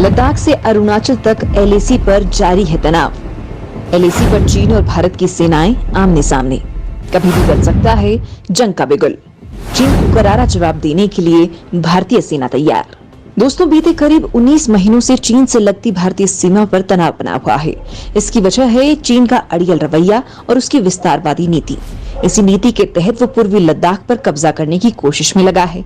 लद्दाख से अरुणाचल तक एलएसी पर जारी है तनाव। एलएसी पर चीन और भारत की सेनाएं आमने सामने। कभी भी बन सकता है जंग का बिगुल। चीन को करारा जवाब देने के लिए भारतीय सेना तैयार। दोस्तों, बीते करीब 19 महीनों से चीन से लगती भारतीय सीमा पर तनाव बना हुआ है। इसकी वजह है चीन का अड़ियल रवैया और उसकी विस्तारवादी नीति। इसी नीति के तहत वो पूर्वी लद्दाख पर कब्जा करने की कोशिश में लगा है।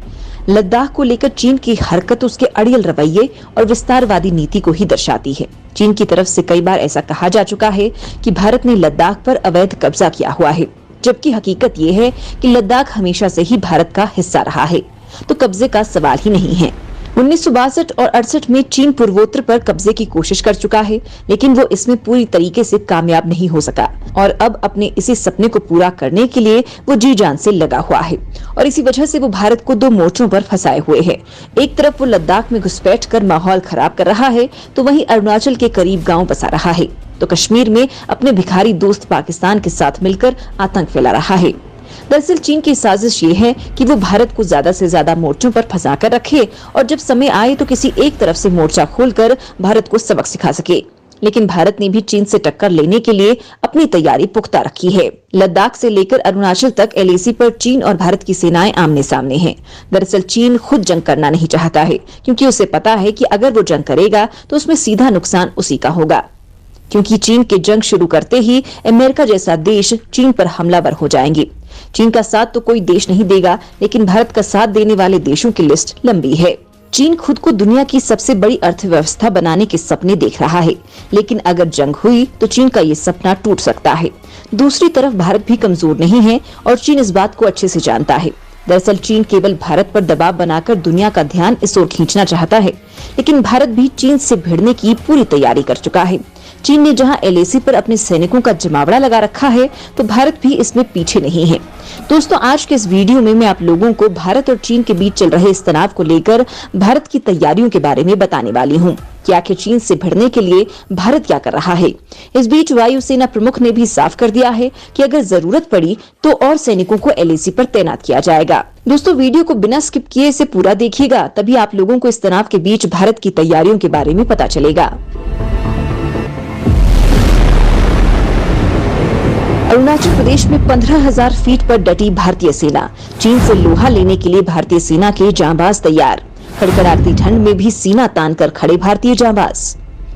लद्दाख को लेकर चीन की हरकत उसके अड़ियल रवैये और विस्तारवादी नीति को ही दर्शाती है। चीन की तरफ से कई बार ऐसा कहा जा चुका है कि भारत ने लद्दाख पर अवैध कब्जा किया हुआ है, जबकि हकीकत ये है कि लद्दाख हमेशा से ही भारत का हिस्सा रहा है, तो कब्जे का सवाल ही नहीं है। 1962 और 68 में चीन पूर्वोत्तर पर कब्जे की कोशिश कर चुका है, लेकिन वो इसमें पूरी तरीके से कामयाब नहीं हो सका और अब अपने इसी सपने को पूरा करने के लिए वो जी जान से लगा हुआ है और इसी वजह से वो भारत को दो मोर्चों पर फंसाए हुए है। एक तरफ वो लद्दाख में घुसपैठ कर माहौल खराब कर रहा है, तो वहीं अरुणाचल के करीब गाँव बसा रहा है, तो कश्मीर में अपने भिखारी दोस्त पाकिस्तान के साथ मिलकर आतंक फैला रहा है। दरअसल चीन की साजिश ये है कि वो भारत को ज्यादा से ज्यादा मोर्चों पर फंसा कर रखे और जब समय आए तो किसी एक तरफ से मोर्चा खोलकर भारत को सबक सिखा सके। लेकिन भारत ने भी चीन से टक्कर लेने के लिए अपनी तैयारी पुख्ता रखी है। लद्दाख से लेकर अरुणाचल तक एलएसी पर चीन और भारत की सेनाएं आमने सामने हैं। दरअसल चीन खुद जंग करना नहीं चाहता है, क्योंकि उसे पता है कि अगर वो जंग करेगा तो उसमें सीधा नुकसान उसी का होगा, क्योंकि चीन के जंग शुरू करते ही अमेरिका जैसा देश चीन पर हमलावर हो जाएंगे। चीन का साथ तो कोई देश नहीं देगा, लेकिन भारत का साथ देने वाले देशों की लिस्ट लंबी है। चीन खुद को दुनिया की सबसे बड़ी अर्थव्यवस्था बनाने के सपने देख रहा है, लेकिन अगर जंग हुई तो चीन का ये सपना टूट सकता है। दूसरी तरफ भारत भी कमजोर नहीं है और चीन इस बात को अच्छे से जानता है। दरअसल चीन केवल भारत पर दबाव बनाकर दुनिया का ध्यान इस ओर खींचना चाहता है, लेकिन भारत भी चीन से भिड़ने की पूरी तैयारी कर चुका है। चीन ने जहां एलएसी पर अपने सैनिकों का जमावड़ा लगा रखा है, तो भारत भी इसमें पीछे नहीं है। दोस्तों, आज के इस वीडियो में मैं आप लोगों को भारत और चीन के बीच चल रहे इस तनाव को लेकर भारत की तैयारियों के बारे में बताने वाली हूं कि आखिर चीन से भिड़ने के लिए भारत क्या कर रहा है। इस बीच वायुसेना प्रमुख ने भी साफ कर दिया है कि अगर जरूरत पड़ी तो और सैनिकों को एलएसी पर तैनात किया जाएगा। दोस्तों, वीडियो को बिना स्किप किए इसे पूरा देखिएगा, तभी आप लोगों को इस तनाव के बीच भारत की तैयारियों के बारे में पता चलेगा। अरुणाचल प्रदेश में 15,000 फीट पर डटी भारतीय सेना। चीन से लोहा लेने के लिए भारतीय सेना के जांबाज तैयार। कड़कड़ाती ठंड में भी सीना तान कर खड़े भारतीय जांबाज।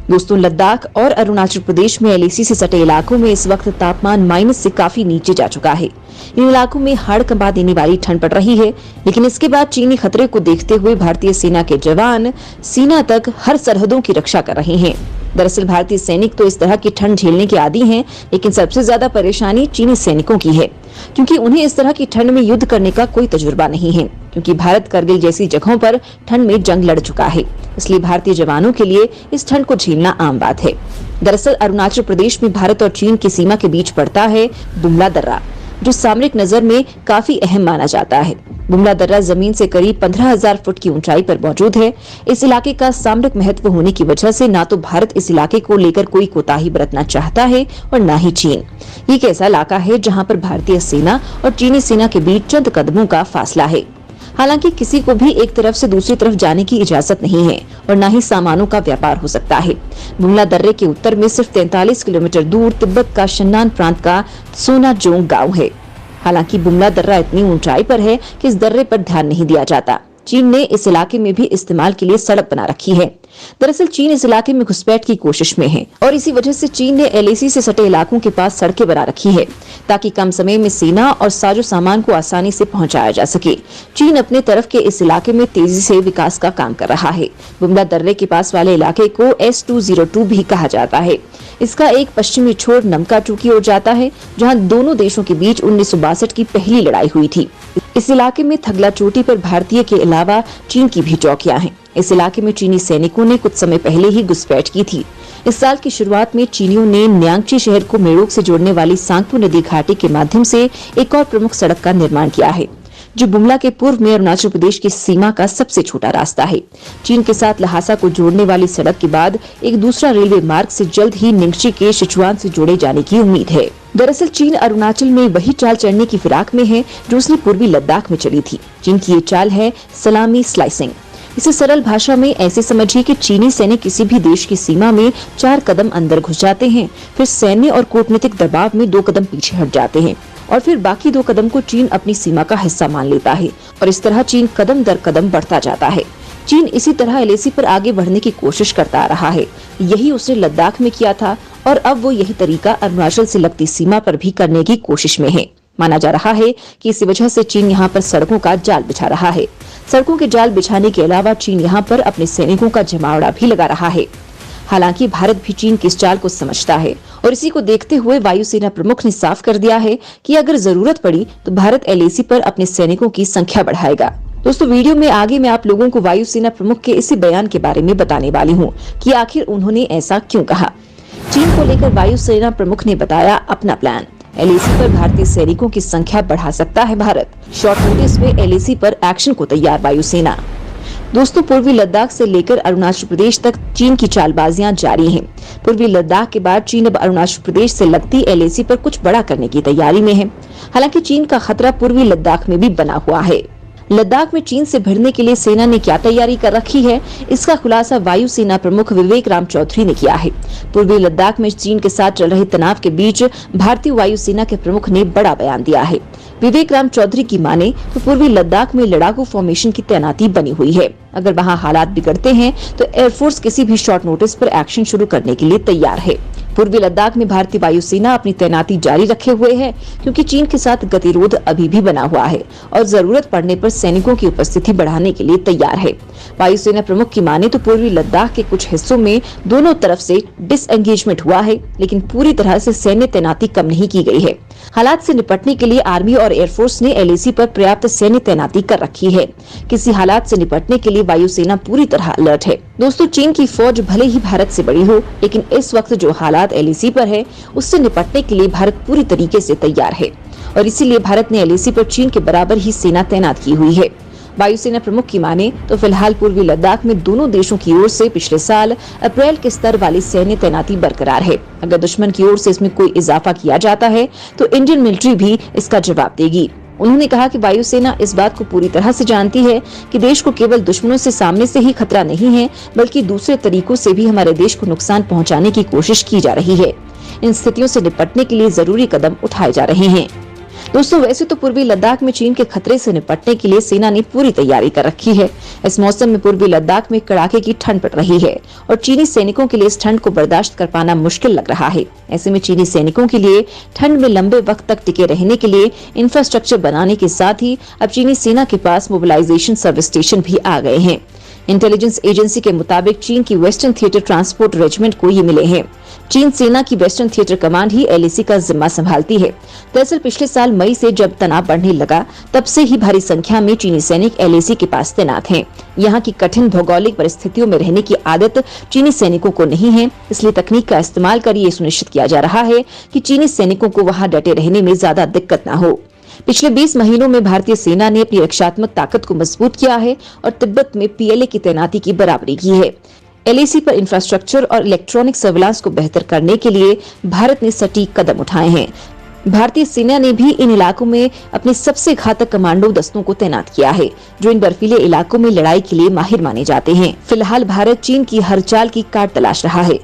दोस्तों, लद्दाख और अरुणाचल प्रदेश में एलएसी से सटे इलाकों में इस वक्त तापमान माइनस से काफी नीचे जा चुका है। इन इलाकों में हाड़ कंपा देने वाली ठंड पड़ रही है, लेकिन इसके बाद चीनी खतरे को देखते हुए भारतीय सेना के जवान सीना तक हर सरहदों की रक्षा कर रहे हैं। दरअसल भारतीय सैनिक तो इस तरह की ठंड झेलने के आदी हैं, लेकिन सबसे ज्यादा परेशानी चीनी सैनिकों की है, क्योंकि उन्हें इस तरह की ठंड में युद्ध करने का कोई तजुर्बा नहीं है, क्योंकि भारत करगिल जैसी जगहों पर ठंड में जंग लड़ चुका है। इसलिए भारतीय जवानों के लिए इस ठंड को झेलना आम बात है। दरअसल अरुणाचल प्रदेश में भारत और चीन की सीमा के बीच पड़ता है बुमला दर्रा, जो सामरिक नजर में काफी अहम माना जाता है। बुमला दर्रा जमीन से करीब 15,000 फुट की ऊंचाई पर मौजूद है। इस इलाके का सामरिक महत्व होने की वजह से ना तो भारत इस इलाके को लेकर कोई कोताही बरतना चाहता है और न ही चीन। ये एक ऐसा इलाका है जहां पर भारतीय सेना और चीनी सेना के बीच चंद कदमों का फासला है। हालांकि किसी को भी एक तरफ से दूसरी तरफ जाने की इजाजत नहीं है और न ही सामानों का व्यापार हो सकता है। बुमला दर्रे के उत्तर में सिर्फ 43 किलोमीटर दूर तिब्बत का शन्नान प्रांत का सोनाजोंग गांव है। हालांकि बुमला दर्रा इतनी ऊंचाई पर है कि इस दर्रे पर ध्यान नहीं दिया जाता। चीन ने इस इलाके में भी इस्तेमाल के लिए सड़क बना रखी है। दरअसल चीन इस इलाके में घुसपैठ की कोशिश में है और इसी वजह से चीन ने एलएसी से सटे इलाकों के पास सड़कें बना रखी है, ताकि कम समय में सेना और साजो सामान को आसानी से पहुंचाया जा सके। चीन अपने तरफ के इस इलाके में तेजी से विकास का काम कर रहा है। बुमला दर्रे के पास वाले इलाके को S202 भी कहा जाता है। इसका एक पश्चिमी छोर नमकाचू की ओर जाता है, जहां दोनों देशों के बीच 1962 की पहली लड़ाई हुई थी। इस इलाके में थगला चोटी पर भारतीय के अलावा चीन की भी चौकियां हैं। इस इलाके में चीनी सैनिकों ने कुछ समय पहले ही घुसपैठ की थी। इस साल की शुरुआत में चीनियों ने न्यांगची शहर को मेड़ोक से जोड़ने वाली सांगपू नदी घाटी के माध्यम से एक और प्रमुख सड़क का निर्माण किया है, जो बुमला के पूर्व में अरुणाचल प्रदेश की सीमा का सबसे छोटा रास्ता है। चीन के साथ लहासा को जोड़ने वाली सड़क के बाद एक दूसरा रेलवे मार्ग से जल्द ही निंगची के सिचुआन से जोड़े जाने की उम्मीद है। दरअसल चीन अरुणाचल में वही चाल चढ़ने की फिराक में है जो उसने पूर्वी लद्दाख में चली थी। चीन की ये चाल है सलामी स्लाइसिंग। इसे सरल भाषा में ऐसे समझिए कि चीनी सैनिक किसी भी देश की सीमा में 4 कदम अंदर घुस जाते हैं, फिर सैन्य और कूटनीतिक दबाव में 2 कदम पीछे हट जाते हैं और फिर बाकी 2 कदम को चीन अपनी सीमा का हिस्सा मान लेता है और इस तरह चीन कदम दर कदम बढ़ता जाता है। चीन इसी तरह एलएसी पर आगे बढ़ने की कोशिश करता आ रहा है। यही उसने लद्दाख में किया था और अब वो यही तरीका अरुणाचल से लगती सीमा पर भी करने की कोशिश में है। माना जा रहा है कि इसी वजह से चीन यहाँ पर सड़कों का जाल बिछा रहा है। सड़कों के जाल बिछाने के अलावा चीन यहाँ पर अपने सैनिकों का जमावड़ा भी लगा रहा है। हालांकि भारत भी चीन की इस चाल को समझता है और इसी को देखते हुए वायुसेना प्रमुख ने साफ कर दिया है कि अगर जरूरत पड़ी तो भारत एलएसी पर अपने सैनिकों की संख्या बढ़ाएगा। दोस्तों, वीडियो में आगे मैं आप लोगों को वायुसेना प्रमुख के इसी बयान के बारे में बताने वाली हूँ कि आखिर उन्होंने ऐसा क्यों कहा। चीन को लेकर वायुसेना प्रमुख ने बताया अपना प्लान। एलएसी पर भारतीय सैनिकों की संख्या बढ़ा सकता है भारत। शॉर्ट नोटिस में एलएसी पर एक्शन को तैयार वायुसेना। दोस्तों, पूर्वी लद्दाख से लेकर अरुणाचल प्रदेश तक चीन की चालबाजियां जारी हैं। पूर्वी लद्दाख के बाद चीन अब अरुणाचल प्रदेश से लगती एलएसी पर कुछ बड़ा करने की तैयारी में है। हालांकि चीन का खतरा पूर्वी लद्दाख में भी बना हुआ है। लद्दाख में चीन से भिड़ने के लिए सेना ने क्या तैयारी कर रखी है, इसका खुलासा वायुसेना प्रमुख विवेक राम चौधरी ने किया है। पूर्वी लद्दाख में चीन के साथ चल रहे तनाव के बीच भारतीय वायुसेना के प्रमुख ने बड़ा बयान दिया है। विवेक राम चौधरी की माने तो पूर्वी लद्दाख में लड़ाकू फॉर्मेशन की तैनाती बनी हुई है। अगर वहां हालात बिगड़ते हैं तो एयरफोर्स किसी भी शॉर्ट नोटिस पर एक्शन शुरू करने के लिए तैयार है। पूर्वी लद्दाख में भारतीय वायुसेना अपनी तैनाती जारी रखे हुए है क्योंकि चीन के साथ गतिरोध अभी भी बना हुआ है और जरूरत पड़ने पर सैनिकों की उपस्थिति बढ़ाने के लिए तैयार है। वायुसेना प्रमुख की माने तो पूर्वी लद्दाख के कुछ हिस्सों में दोनों तरफ से डिसएंगेजमेंट हुआ है, लेकिन पूरी तरह से सैन्य तैनाती कम नहीं की गई है। हालात से निपटने के लिए आर्मी और एयरफोर्स ने एलएसी पर पर्याप्त सैन्य तैनाती कर रखी है। किसी हालात से निपटने के लिए वायुसेना पूरी तरह अलर्ट है। दोस्तों, चीन की फौज भले ही भारत से बड़ी हो, लेकिन इस वक्त जो हालात एलएसी पर है उससे निपटने के लिए भारत पूरी तरीके से तैयार है और इसीलिए भारत ने एलएसी पर चीन के बराबर ही सेना तैनात की हुई है। वायुसेना प्रमुख की माने तो फिलहाल पूर्वी लद्दाख में दोनों देशों की ओर से पिछले साल अप्रैल के स्तर वाली सैन्य तैनाती बरकरार है। अगर दुश्मन की ओर से इसमें कोई इजाफा किया जाता है तो इंडियन मिलिट्री भी इसका जवाब देगी। उन्होंने कहा कि वायुसेना इस बात को पूरी तरह से जानती है कि देश को केवल दुश्मनों से सामने से ही खतरा नहीं है, बल्कि दूसरे तरीकों से भी हमारे देश को नुकसान पहुंचाने की कोशिश की जा रही है। इन स्थितियों से निपटने के लिए जरूरी कदम उठाए जा रहे हैं। दोस्तों, वैसे तो पूर्वी लद्दाख में चीन के खतरे से निपटने के लिए सेना ने पूरी तैयारी कर रखी है। इस मौसम में पूर्वी लद्दाख में कड़ाके की ठंड पड़ रही है और चीनी सैनिकों के लिए इस ठंड को बर्दाश्त कर पाना मुश्किल लग रहा है। ऐसे में चीनी सैनिकों के लिए ठंड में लंबे वक्त तक टिके रहने के लिए इंफ्रास्ट्रक्चर बनाने के साथ ही अब चीनी सेना के पास मोबिलाइजेशन सर्विस स्टेशन भी आ गए हैं। इंटेलिजेंस एजेंसी के मुताबिक चीन की वेस्टर्न थिएटर ट्रांसपोर्ट रेजिमेंट को ये मिले हैं। चीन सेना की वेस्टर्न थिएटर कमांड ही एलएसी का जिम्मा संभालती है। दरअसल पिछले साल मई से जब तनाव बढ़ने लगा तब से ही भारी संख्या में चीनी सैनिक एलएसी के पास तैनात हैं। यहाँ की कठिन भौगोलिक परिस्थितियों में रहने की आदत चीनी सैनिकों को नहीं है, इसलिए तकनीक का इस्तेमाल कर ये सुनिश्चित किया जा रहा है कि चीनी सैनिकों को वहाँ डटे रहने में ज्यादा दिक्कत न हो। पिछले 20 महीनों में भारतीय सेना ने अपनी रक्षात्मक ताकत को मजबूत किया है और तिब्बत में पीएलए की तैनाती की बराबरी की है। एलएसी पर इंफ्रास्ट्रक्चर और इलेक्ट्रॉनिक सर्विलांस को बेहतर करने के लिए भारत ने सटीक कदम उठाए हैं। भारतीय सेना ने भी इन इलाकों में अपने सबसे घातक कमांडो दस्तों को तैनात किया है, जो इन बर्फीले इलाकों में लड़ाई के लिए माहिर माने जाते हैं। फिलहाल भारत चीन की हर चाल की काट तलाश रहा है।